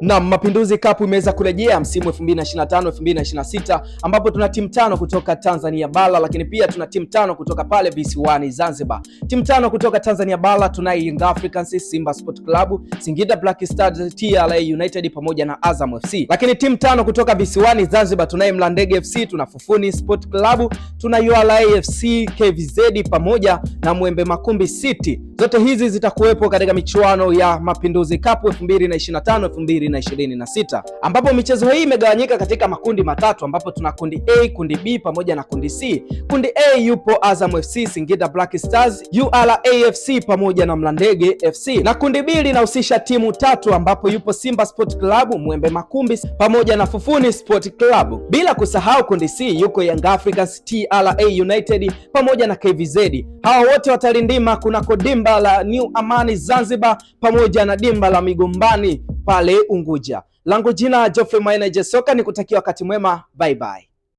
Na Mapinduzi Cup imeweza kurejea msimu 2025-2026 ambapo tuna timu 5 kutoka Tanzania bara, lakini pia tuna timu 5 kutoka pale visiwani Zanzibar. Timu 5 kutoka Tanzania bara tunaye Young Africans, Simba Sport Club, Singida Black Stars, TRA United pamoja na Azam FC. Lakini timu 5 kutoka visiwani Zanzibar tunaye Mlandege FC, tuna Fufuni Sport Club, tuna URA FC, KVZ pamoja na Mwembe Makumbi City. Zote hizi zitakuwepo katika michuano ya Mapinduzi Cup 2025-2026 ambapo michezo hii imegawanyika katika makundi matatu, ambapo tuna kundi A, kundi B pamoja na kundi C. Kundi A yupo Azam FC, Singida Black Stars, URA FC pamoja na Mlandege FC, na kundi B linahusisha timu 3 ambapo yupo Simba Sport Club, Mwembe Makumbi pamoja na Fufuni Sport Club. Bila kusahau kundi C yuko Young Africans, TRA United pamoja na KVZ. Hawa wote watalindima kunako dimba la New Amani Zanzibar pamoja na dimba la Migombani pale Unguja. Langu jina Geoffrey Mwaine Soka, nikutakia wakati mwema, bye bye.